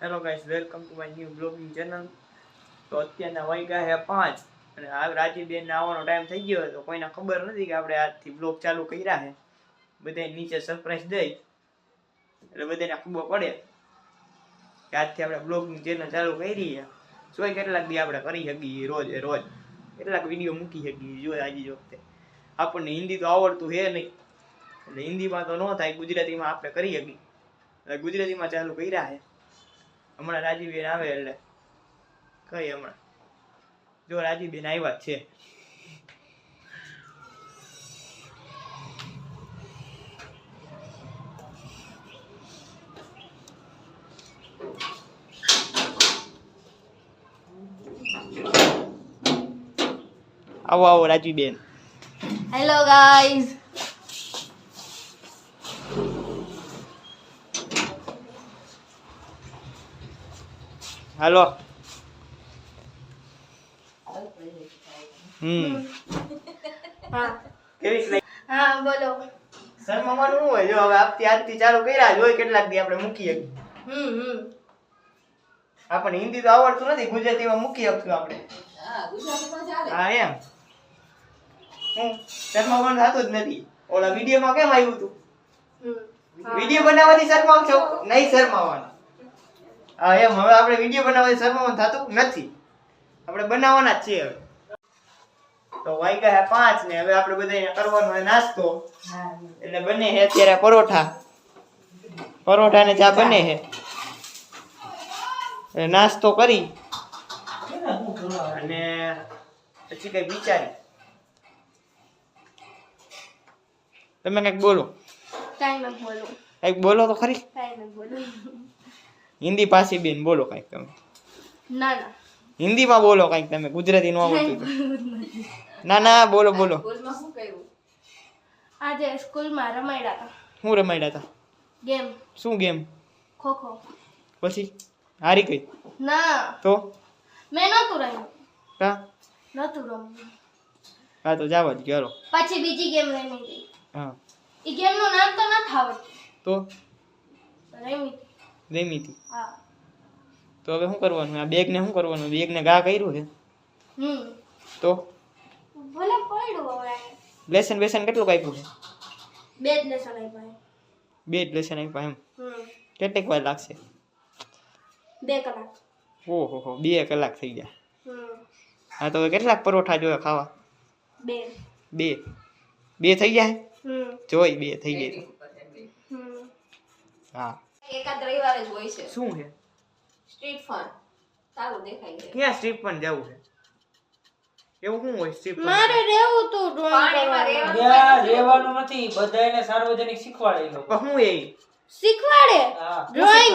Hello guys, welcome to my new blogging channel. તો અત્યારના વાગ્યા છે 5 અને આ રાજીબેન આવવાનો ટાઈમ થઈ ગયો તો કોઈને ખબર નથી કે આપણે આજથી બ્લોગ ચાલુ કર્યા છે. બધાય નીચે સરપ્રાઈઝ દઈ એટલે બધાને ખબર પડે કે આજથી આપણે બ્લોગિંગ ચેનલ ચાલુ કરી છે. જોઈ કેટલાક દી આપણે કરી શકીએ રોજ કેટલાક વિડીયો મૂકી શકીએ. જોઈએ આજે વખતે આપણને હિન્દી તો આવડતું છે નહીં એટલે હિન્દીમાં તો ન થાય, ગુજરાતીમાં આપણે કરી શકીએ એટલે ગુજરાતીમાં ચાલુ કર્યા છે. હમણાં રાજીબેન આવે એટલે કઈ હમણાં જો રાજીબેન આવ્યા છે. આવો આવો રાજીબેન. Hello guys. હાલો. હા બોલો. શર્માવાનું શું હોય? જો હવે આજથી ચાલુ કર્યા જોઈ કેટલાક દી આપણે મૂકી શકીએ. આપણને હિન્દી તો આવડતું નથી, ગુજરાતીમાં મૂકી શકશું આપણે. હા એમ હું શર્માવાનું થતું જ નથી. ઓલા વિડીયોમાં કેમ આવ્યું હતું? વિડીયો બનાવવાની શરમાવ છો? નહીં શરમાવાનું. હા એમ હવે આપણે વિડીયો બનાવવાની શરમાવાનું થતું નથી, આપણે બનાવવાના જ છીએ. હવે તો વાગ્યા 5 ને હવે આપણે બધાને કરવાનો છે નાસ્તો. એટલે બને છે અત્યારે પરોઠા ને ચા બને છે. નાસ્તો કરી અને પછી કઈ વિચારી. તમે કઈક બોલો. કઈક બોલો તો ખરી. હિન્દી પાછી બેન બોલો કઈક તમે. ના હિન્દીમાં બોલો કઈક તમે, ગુજરાતી નો આવડતું. ના બોલો. આજે સ્કૂલમાં રમાડ્યા હતા. શું રમાડ્યા હતા? ગેમ. શું ગેમ? ખોખો. પછી હારી ગઈ? ના તો મેં નહોતું રમ્યું. હા નહોતું રમ્યું. હા તો જાવ જ ગયો. પછી બીજી ગેમ રમી ગઈ. હા એ ગેમ નું નામ તો નથી આવડતું. તો રમી હતી. હા તો હવે શું કરવાનું? આ બેગ ને શું કરવાનું? બેગ ને ઘા કર્યું છે તો ભલે પડ્યું. હવે લેસન કેટલું આપ્યું છે? 2 લેસન આપ્યા. 2 લેસન આપ્યા એમ? કેટલીક વાર લાગશે? 2 કલાક. ઓહો 2 કલાક થઈ ગયા. હા તો કેટલાક પરોઠા જોઈએ ખાવા? 2 થઈ ગયા? જોઈ 2 થઈ ગયા. હા એકાદ રવિવારે જ હોય છે. શું છે? Street fun. સારું દેખાય છે. ક્યાં સ્ટ્રીટ ફન જવું છે? એવું શું હોય સ્ટ્રીટ ફન? મારે રહેવું તો પાણીમાં રહેવાનું નથી, બધાયને સાર્વજનિક શીખવાડે લો. શું એ શીખવાડે? ડ્રોઈંગ.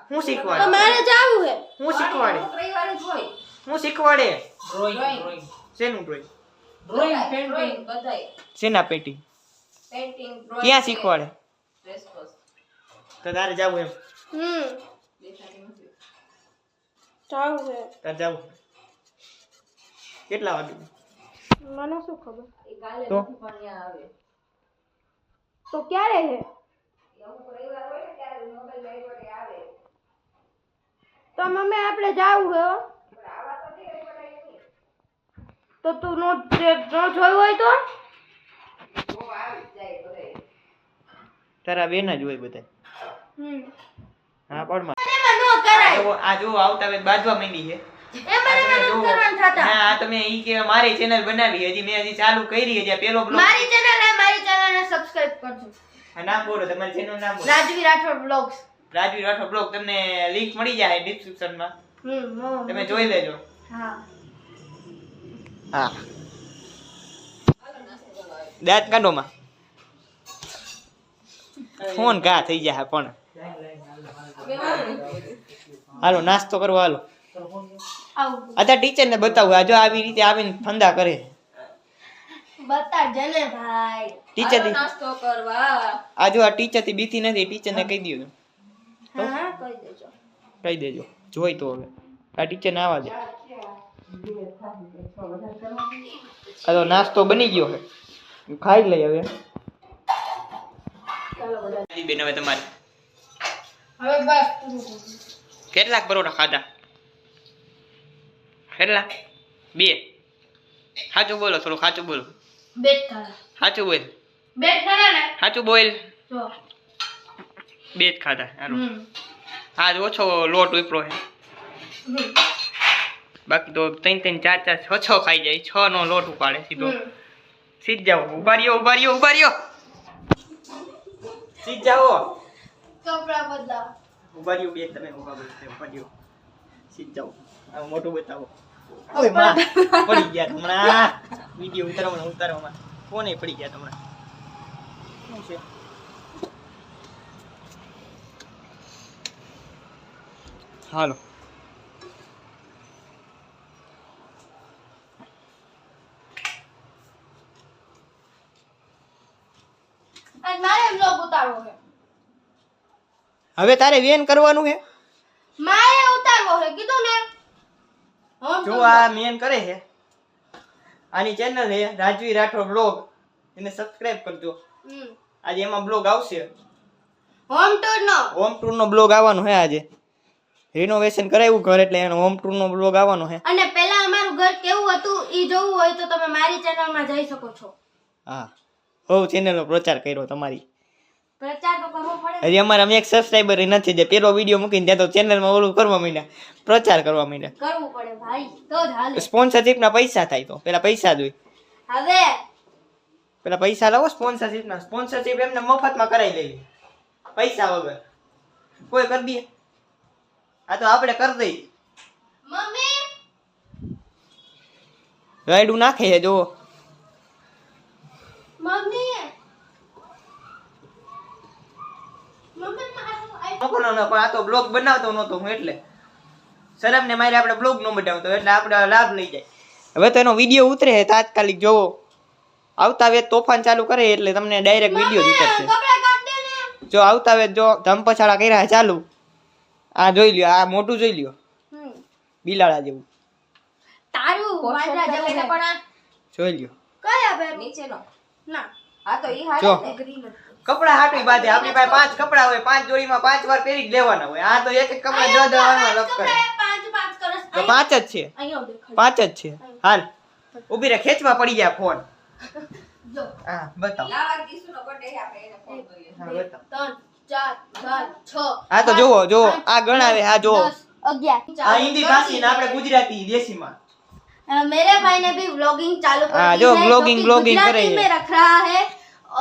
શું શીખવાડે? મારે જાવું છે. શું શીખવાડે? રવિવારે જ હોય. શું શીખવાડે? ડ્રોઈંગ શેનું ડ્રોઈંગ? પેઇન્ટિંગ બધાય. શેના પેન્ટિંગ? પેઇન્ટિંગ. ક્યાં શીખવાડે? રેસકોર્સ. તો તારે જાવું એમ? જાવું છે. તારે જાવું કેટલા વાગે? મને શું ખબર? એ કાલે તો પણ ત્યાં આવે. તો ક્યારે છે? અમુક રવિવાર હોય ને ત્યારે મોબાઈલ લઈ વડે આવે. તો મમ્મી આપણે જાવું છે. પણ આવા તો નહીં પડાય નહીં. તો તું નો જોયું હોય તો ઓ આવી જાય ઘરે. તારા બેન જ હોય બધા. હા પડમાં આ જો આવતા વેત બાજવા માંડી છે. હા તમે ઈ કે મારી ચેનલ બનાવી, હજી મેં ચાલુ કરી, હજી પેલો બ્લોગ. મારી ચેનલને સબસ્ક્રાઇબ કરજો. હા નામ બોલો, તમારી ચેનલ નામ બોલો. રાજવી રાઠોડ બ્લોગ્સ. રાજવી રાઠોડ બ્લોગ. તમને લિંક મળી જાય ડિસ્ક્રિપ્શન માં, તમે જોઈ લેજો. હા દાંત કાઢો માં ફોન ઘા થઈ જાય પણ. હાલો નાસ્તો કરવા હાલો. અત્યારે ટીચર ને બતાવું. આ જો આવી રીતે આવીને ફંદા કરે. બતાડજે ને ભાઈ. ટીચર નાસ્તો કરવા. આ જો આ ટીચર થી બીતી નથી, ટીચર ને કહી દો. હા કહી દેજો. જોઈ તો હવે આ ટીચર ને આવા દે. હાલો નાસ્તો બની ગયો છે, ખાઈ લઈ હવે. ચાલો બધા બેન હવે તમારે હવે બસ કેટલાક પરોઠા ખાધા? કેટલા? 2. સાચું બોલો, થોડું સાચું બોલો. બેટ ખાધા. સાચું બોલ. બેટ ખાધા ને? સાચું બોલ. જો. 2 જ ખાધા. હારું. આજ ઓછો લોટ ઉપરો છે. બાકી તો 3 4 6 ખાઈ જાય. 6 નો લોટ ઉપાડે સીધો. સીધ જાઓ. ઉભા રહ્યો. સીધ જાઓ. કપડા બદલાવ. ઉભા રહ્યો બે તમે ઉભા રહ્યો. સીધ જાઓ. આ મોટું બતાવો. ઓય માં પડી ગયા હમણાં. વિડિયો ઉતારવામાં કોને પડી ગયા હમણાં. શું છે? હાલો. અને મારે વ્લોગ ઉતારવો છે. હવે તારે વેન કરવાનું છે. મારે ઉતારવો છે કીધું ને. જો આ મેન કરે છે. આની ચેનલ છે રાજવી રાઠોડ બ્લોગ. એને સબસ્ક્રાઇબ કરજો. આજે એમાં બ્લોગ આવશે. હોમ ટૂર નો બ્લોગ આવવાનો છે આજે. રિનોવેશન કરાવ્યું ઘર એટલે એનો હોમ ટૂર નો બ્લોગ આવવાનો છે. અને પહેલા અમારું ઘર કેવું હતું ઈ જોવું હોય તો તમે મારી ચેનલમાં જઈ શકો છો. હા. હો ચેનલનો પ્રચાર કર્યો તમારી. પ્રચાર તો કરવો પડે. હજી અમારા એક સબસ્ક્રાઇબર નથી જે પેલો વિડિયો મૂકીને ત્યાં તો ચેનલમાં ઓલું કરવા માંડ્યા. પ્રચાર કરવા માંડ્યા. કરવું પડે ભાઈ તો જ હાલે. સ્પોન્સરશિપના પૈસા થાય તો પેલા પૈસા જોઈએ. હવે પેલા પૈસા લાવો સ્પોન્સરશિપના. સ્પોન્સરશિપ એમને મફતમાં કરાવી લેવી. પૈસા વગર. કોઈ કરી દે. આ તો આપણે કરી દઈ. મમ્મી રાયડું નાખે છે જો. મમ્મી મોકલો ન પણ આ તો બ્લોગ બનાવતો નહોતો હું એટલે શરમ ને મારે આપણે બ્લોગ નો બનાવતો એટલે આપણે લાભ લઈ જાય. હવે તો એનો વિડીયો ઉતરે છે તાત્કાલિક જોવો. આવતા વેત તોફાન ચાલુ કરે એટલે તમને ડાયરેક્ટ વિડીયો જ ઉતરશે. જો આવતા વેત જો ધમપછાડા કર્યા છે ચાલુ. આ જોઈ લ્યો. આ મોટું જોઈ લ્યો. બિલાડા જેવું. તારું વાંદરા જેવું છે પણ આ જોઈ લ્યો. કયા બેર નીચેનો ના આ તો ઈ જો. હાલે ગ્રીન કપડા હાટવી બાંધે. આપણી પાસે 5 કપડા હોય 5 જોડીમાં 5 વાર પહેરી જ લેવાના હોય. આ તો એક કપડા જો વારમાં લપ કરે. પાંચ કરસ તો 5 જ છે. અહીંયા દેખાય 5 જ છે. હાલ ઊભી રહે. ખેંચવા પડી જાય ફોન. જો હા બતાવ. લાવા કિસુનો બર્થડે આપણે એને ફોન કરીએ. હા બતાવ. 3 4 5 6 આ તો જોવો જો આ ગણાવે. આ જો 11 આ હિન્દી ભાષી ને આપણે ગુજરાતી દેશીમાં. मेरे भाई ने भी व्लॉगिंग चालू कर दी जो है व्लॉगिंग करे में रख रहा है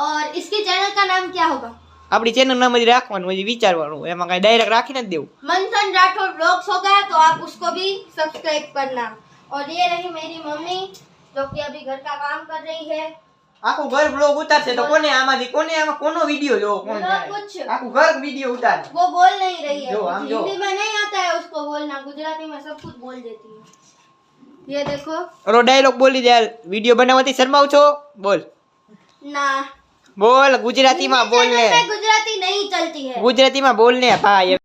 और इसके चैनल का नाम क्या होगा? આપણી ચેનલ નામ જ રાખવાનું હજી વિચારવાનું. એમાં કઈ ડાયરેક્ટ રાખીને જ દેવું. मंथन राठौर व्लॉग्स होगा तो आप उसको भी सब्सक्राइब करना. और ये रही मेरी मम्मी जो कि अभी घर का काम कर रही है. આખું ઘર બ્લોગ ઉતારશે તો કોને આમાંથી કોનો વિડિયો જોવો કોણ ना જાણે. कुछ આખું ઘર વિડિયો ઉતારે. वो बोल नहीं रही है जो, कुछ हम जो। हिंदी में नहीं आता है उसको बोलना. गुजराती में सब कुछ बोल देती है. ये देखो ઓલો ડાયલોગ બોલી દે. વિડિયો બનાવવાથી શરમાવ છો? બોલ ना બોલ ગુજરાતીમાં બોલ ને. गुजराती नहीं चलती है. ગુજરાતીમાં બોલ ને ભાઈ.